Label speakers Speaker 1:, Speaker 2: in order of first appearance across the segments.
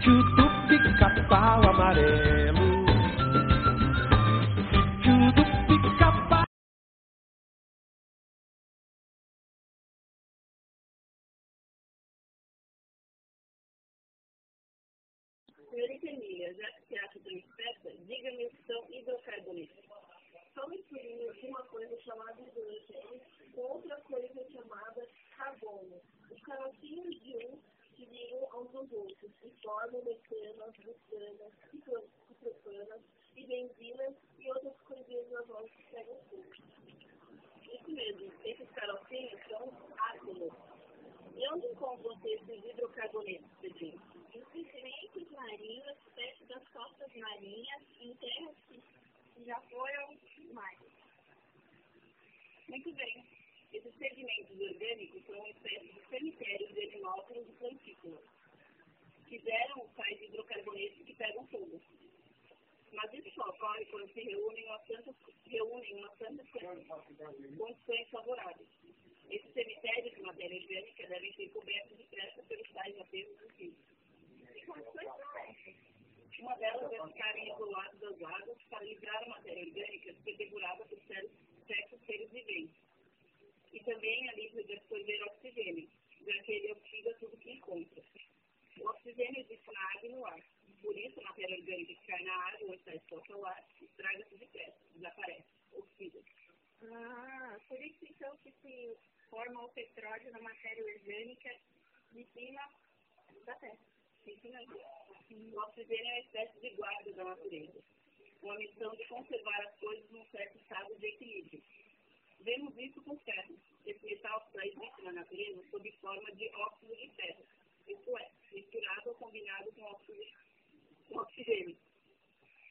Speaker 1: Sítio do Pica-Pau Amarelo. Sítio do Pica-Pau.
Speaker 2: Senhorita Emília, já que se acha tão esperta, diga-me o que são hidrocarbonetos. São misturinhas de uma coisa chamada hidrogênio com outra coisa chamada carbono. Os carocinhos de um se ligam aos outros e formam metanas, butanas, ciclopropanas e benzinas e outras coisinhas nas mãos que pegam fogo. Isso mesmo, esses carocinhos são átomos. E onde encontram esses hidrocarbonetos, Pedrinho? Em sedimentos marinhos, perto das costas marinhas, em terras que já foram mares. Muito bem. Esses sedimentos orgânicos são uma espécie de cemitérios de animófilos e plantículas, que geram tais hidrocarbonetos que pegam fogo. Mas isso só ocorre quando se reúnem umas tantas condições favoráveis. Esses cemitérios de matéria orgânica devem ser cobertos depressa pelos tais aterros dos rios. Que condições são essas? Uma delas é ficarem isolados das águas para livrar a matéria orgânica de ser devorada por certos seres viventes. E também a livre de absorver oxigênio, já que ele oxida tudo que encontra. O oxigênio existe na água e no ar. Por isso, a matéria orgânica que cai na água ou está exposta ao ar estraga-se depressa, desaparece, oxida. Por isso então que se forma o petróleo na matéria orgânica de cima da Terra. O oxigênio é uma espécie de guarda da natureza, uma missão de conservar as coisas num certo estado de equilíbrio. Vemos isso com ferro. Esse metal só existe na natureza sob forma de óxido de ferro, isto é, misturado ou combinado com oxigênio.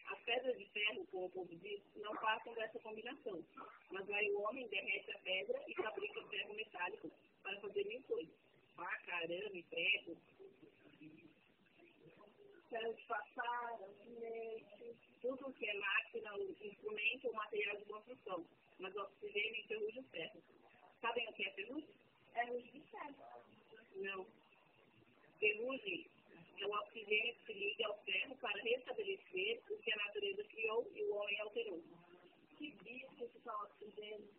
Speaker 2: As pedras de ferro, como o povo diz, não passam dessa combinação, mas aí o homem derrete a pedra e fabrica ferro metálico para fazer mil coisas: faca, arame, prego, ferro de passar, tudo que é máquina, instrumento ou material de construção, mas o oxigênio enferruja o ferro. Sabem o que é ferrugem? É ferrugem de ferro. Não. Ferrugem é o oxigênio que se liga ao ferro para restabelecer o que a natureza criou e o homem alterou. Que bicho que são oxigênio?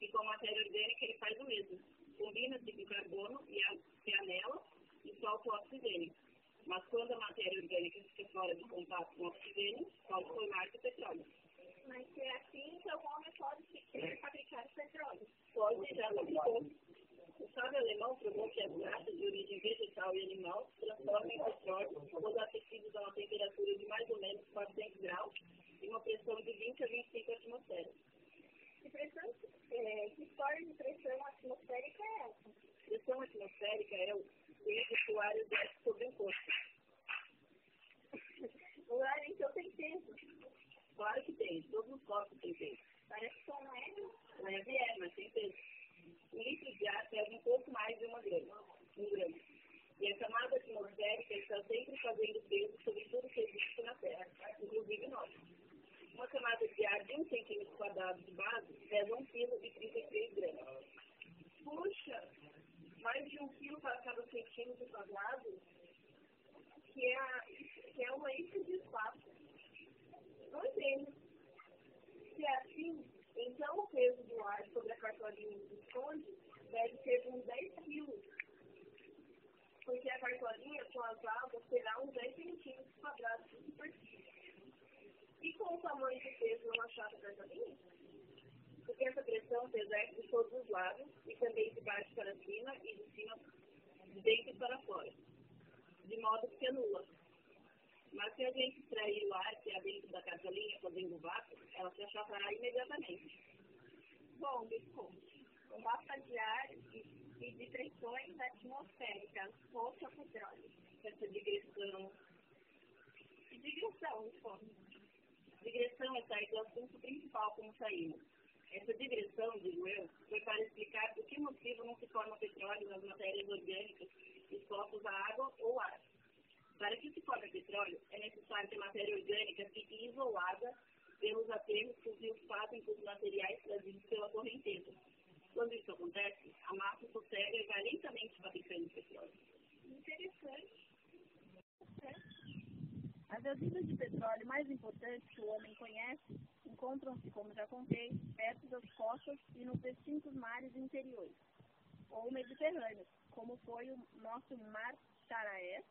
Speaker 2: E com a matéria orgânica ele faz o mesmo. Combina-se com carbono e anela e solta o oxigênio. Mas quando a matéria orgânica fica fora de contato com o oxigênio, pode formar-se petróleo. Mas se é assim, então o homem pode fabricar o petróleo? Pode, já fabricou. O sábio alemão provou que as graxas de origem vegetal e animal se transformam em petróleo quando aquecidos a uma temperatura de mais ou menos 400 graus e uma pressão de 20 a 25 atmosferas. Que história de pressão atmosférica é essa? Pressão atmosférica é o peso que o ar exerce sobre um corpo. O ar então tem peso? Claro que tem, todos os corpos têm peso. Parece que não é? Leve é, mas tem peso. Um litro de ar pesa um pouco mais de 1 grama. E a camada atmosférica está sempre fazendo peso sobre tudo que existe na Terra, inclusive nós. Uma camada de ar de 1 centímetro quadrado de base pesa 1 kg e 33 gramas. Puxa, mais de 1 kg para cada centímetro quadrado, que é uma isca de espaço. Não entendo. Se é assim, então o peso do ar sobre a cartolina do esconde deve ser de uns 10 quilos. Porque a cartolina com as águas terá uns 10 centímetros quadrados de superfície. E com o tamanho de peso numa chapa cartolina? Porque essa pressão se exerce de todos os lados e também de baixo para cima e de dentro para fora, de modo que se anula. Mas se a gente extrair o ar que há dentro da cartolina fazendo vácuo, ela se achatará imediatamente. Bom, me conte. Um basta de ar e de pressões atmosféricas, fosse o petróleo. Essa digressão. Que digressão, me conte. Digressão é sair do assunto principal como saímos. Essa digressão, digo eu, foi para explicar por que motivo não se forma petróleo nas matérias orgânicas expostas à água ou ar. Para que se forme petróleo, é necessário que a matéria orgânica fique isolada pelos aterros que os rios fazem com os materiais trazidos pela correnteza. Quando isso acontece, a massa sossega e vai lentamente fabricando petróleo. Interessante. jazidas de petróleo mais importantes que o homem conhece encontram-se, como já contei, perto das costas e nos extintos mares interiores, ou mediterrâneos, como foi o nosso Mar Charaé,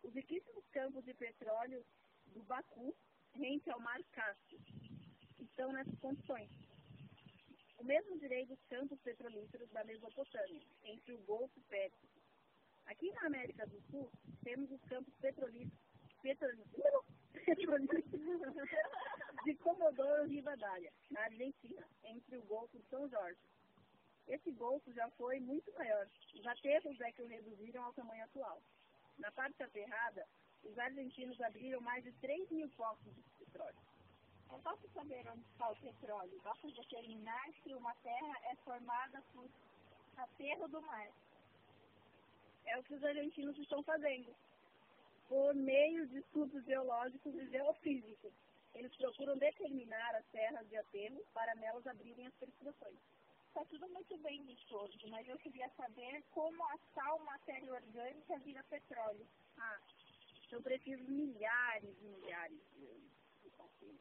Speaker 2: os riquíssimos campos de petróleo do Baku, rente ao Mar Cáspio, que estão nessas condições. O mesmo direi dos campos petrolíferos da Mesopotâmia, entre o Golfo Pérsico. Aqui na América do Sul, temos os campos petrolíferos de Comodoro Rivadavia, na Argentina, entre o Golfo de São Jorge. Esse golfo já foi muito maior. Os aterros é que o reduziram ao tamanho atual. Na parte aterrada, os argentinos abriram mais de 3.000 poços de petróleo.
Speaker 3: É fácil saber onde está o petróleo. Basta determinar se uma terra é formada por aterro do mar.
Speaker 2: É o que os argentinos estão fazendo, por meio de estudos geológicos e geofísicos. Eles procuram determinar as terras de aterro para nelas abrirem as perfurações.
Speaker 3: Está tudo muito bem vistoso, mas eu queria saber como a tal matéria orgânica vira petróleo.
Speaker 2: São precisos milhares e milhares de passos.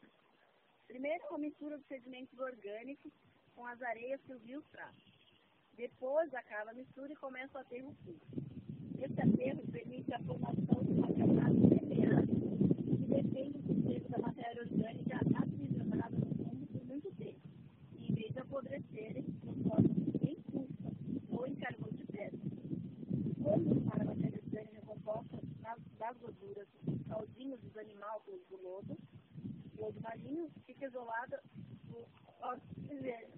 Speaker 2: Primeiro, uma mistura de sedimentos orgânicos com as areias que os rios trazem. Depois, acaba a mistura e começa o aterro físico. Esse aterro permite a formação de uma camada permeável que depende do peso da matéria orgânica aprisionada no fundo por muito tempo, e em vez de apodrecerem, transformam-se em tufa ou em carvão de pedra. Quando para a matéria orgânica composta das gorduras dos caldinhos dos animais do lodo marinho, fica isolada do oxigênio.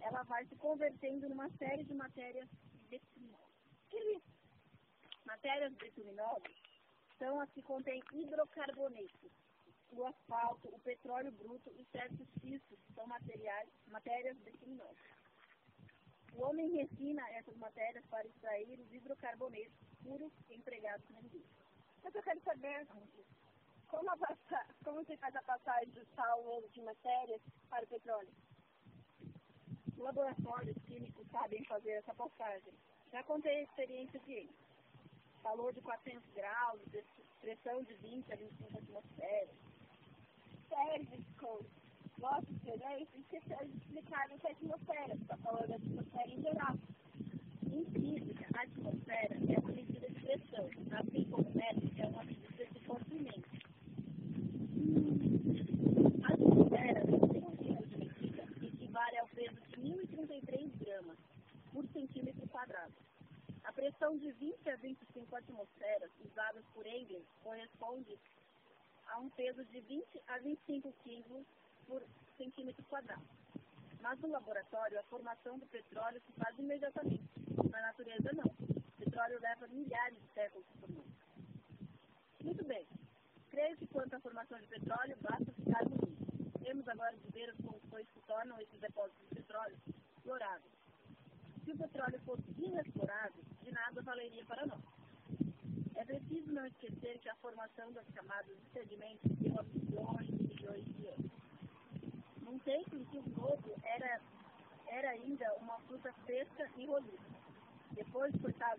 Speaker 2: Ela vai se convertendo numa série de matérias bituminosas. Matérias bituminosas são as que contêm hidrocarbonetos, o asfalto, o petróleo bruto e certos xistos, que são matérias bituminosas. O homem refina essas matérias para extrair os hidrocarbonetos puros empregados na indústria.
Speaker 3: Mas eu quero saber como se faz a passagem do sal de matérias para o petróleo.
Speaker 2: Laboratórios químicos sabem fazer essa passagem. Já contei a experiência de eles. Calor de 400 graus, pressão de 20 a 25 atmosferas.
Speaker 3: Sérgio, nossa experiência, esqueceu de explicar o que é atmosfera. Está falando da atmosfera em geral.
Speaker 2: Em física, a atmosfera é uma medida de pressão, assim como o metro é uma medida de comprimento. A atmosfera tem um tipo de medida que equivale ao peso de 1.033 gramas por centímetro quadrado. A pressão de 20 a 25 atmosferas usadas por Engels corresponde a um peso de 20 a 25 quilos por centímetro quadrado. Mas no laboratório, a formação do petróleo se faz imediatamente. Na natureza, não. O petróleo leva milhares de séculos se formando. Muito bem. Creio que quanto à formação de petróleo, basta ficar no início. Temos agora de ver as condições que tornam esses depósitos de petróleo exploráveis. Se o petróleo fosse inexplorado, de nada valeria para nós. É preciso não esquecer que a formação das camadas de sedimentos deu há milhões e milhões de anos. Num tempo em que o globo era ainda uma fruta fresca e roliça. Depois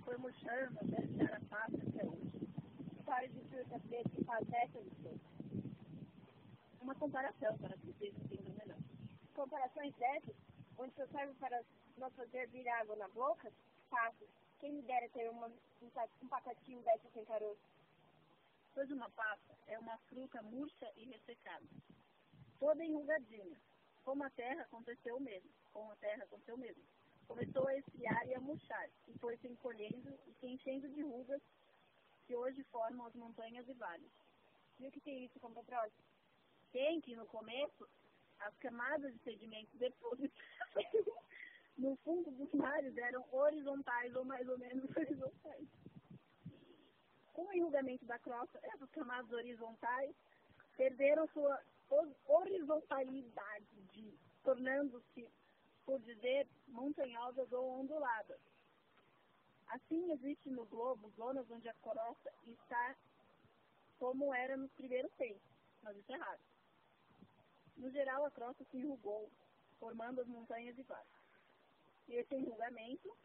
Speaker 2: foi murchando até chegar a pasta até hoje.
Speaker 3: História de fruta fresca que faz décadas de tempo.
Speaker 2: Uma comparação para que vocês entendam melhor.
Speaker 3: Comparações dessas, onde só serve para não fazer vir água na boca, fácil. Quem me dera ter um pacotinho dessa sem caroço.
Speaker 2: Pois uma pasta é uma fruta murcha e ressecada, toda enrugadinha. Com a terra aconteceu o mesmo. Começou a esfriar e a murchar, e foi se encolhendo e se enchendo de rugas que hoje formam as montanhas e vales.
Speaker 3: E o que tem isso com petróleo?
Speaker 2: Tem que, no começo, as camadas de sedimentos depositadas no fundo dos mares eram horizontais ou mais ou menos horizontais. Com o enrugamento da crosta, essas camadas horizontais perderam sua horizontalidade, tornando-se, por dizer, montanhosas ou onduladas. Assim, existe no globo zonas onde a crosta está como era nos primeiros tempos, mas isso é raro. No geral, a crosta se enrugou, formando as montanhas e vales. E esse enrugamento,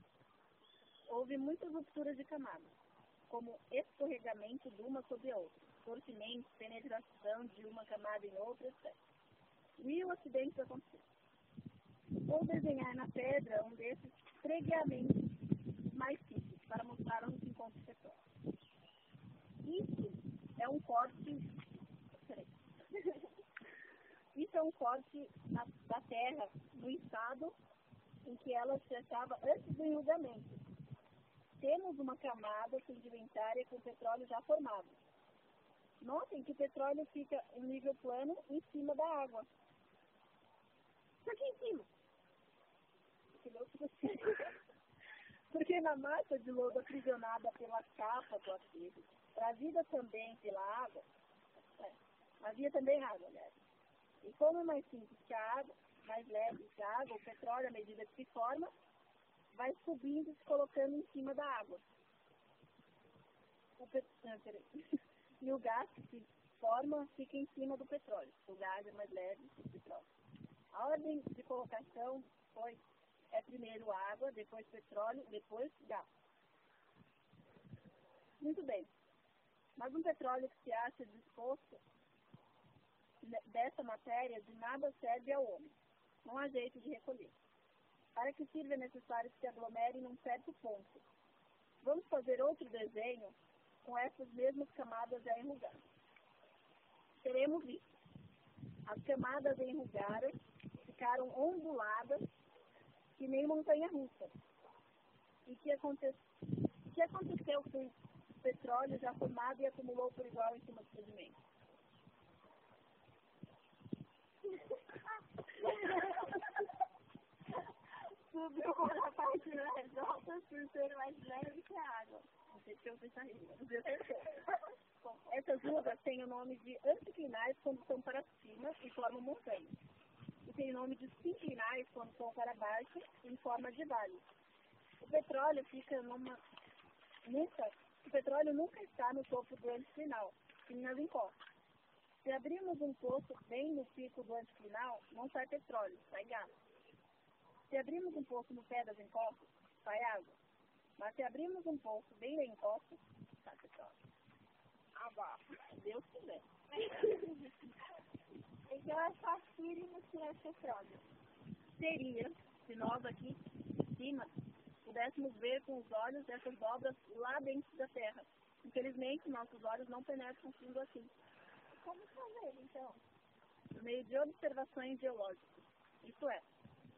Speaker 2: houve muitas rupturas de camadas, como escorregamento de uma sobre a outra. torcimento, penetração de uma camada em outra, etc. E o acidente aconteceu. Vou desenhar na pedra um desses pregueamentos mais simples, para mostrar onde se encontra o petróleo. Isso é um corte... Isso é um corte da terra no estado em que ela se achava antes do enrugamento. Temos uma camada sedimentária com petróleo já formado. Notem que o petróleo fica em nível plano em cima da água. Por que em cima? Porque na massa de lodo aprisionada pela capa do acervo, trazida também pela água, havia também água, aliás. E como é mais simples que a água, mais leve que a água, o petróleo, à medida que se forma, vai subindo e se colocando em cima da água. E o gás que se forma fica em cima do petróleo. O gás é mais leve que o petróleo. A ordem de colocação é primeiro água, depois petróleo, depois gás. Muito bem. Mas um petróleo que se acha disposto dessa matéria de nada serve ao homem. Não há jeito de recolher. Para que sirva é necessário que se aglomere num certo ponto. Vamos fazer outro desenho com essas mesmas camadas já enrugadas. Teremos isso. As camadas enrugadas ficaram onduladas que nem montanha-russa. E que aconteceu com o petróleo já formado e acumulou por igual em cima do sedimento? Subiu na parte mais alta por ser mais leve que a água. Não sei se eu fiz Bom, essas rugas têm o nome de anticlinais quando são para cima e formam montanhas. E tem o nome de sinclinais quando são para baixo em forma de vale. O petróleo nunca está no topo do anticlinal, sim nas encostas. Se abrirmos um poço bem no pico do anticlinal, não sai petróleo, sai gás. Se abrirmos um poço no pé das encostas, sai água. Mas se abrirmos um poço bem na encosta, sai petróleo. Deus quiser.
Speaker 3: Então é facílimo tirar petróleo.
Speaker 2: Seria, se nós aqui em cima pudéssemos ver com os olhos essas dobras lá dentro da terra. Infelizmente, nossos olhos não penetram fundo assim.
Speaker 3: Como fazer, então?
Speaker 2: Por meio de observações geológicas. Isto é,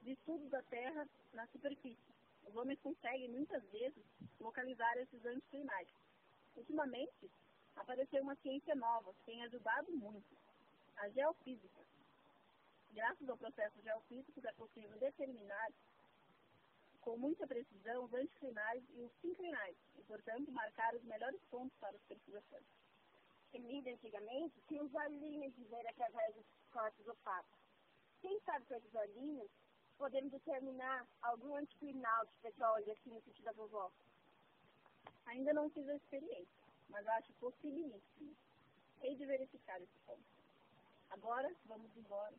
Speaker 2: de estudos da terra na superfície. Os homens conseguem, muitas vezes, localizar esses anticlinais. Ultimamente, apareceu uma ciência nova que tem ajudado muito. A geofísica. Graças ao processo geofísico, é possível determinar com muita precisão os anticlinais e os sinclinais, e, portanto, marcar os melhores pontos para as perfurações.
Speaker 3: Em vida, antigamente, tinha os olhinhos de ver através dos cortes opacos. Quem sabe com esses olhinhos, podemos determinar algum anticlinal de petróleo aqui no sítio da vovó?
Speaker 2: Ainda não fiz a experiência, mas acho possibilíssimo. Hei de verificar esse ponto. Agora, vamos embora.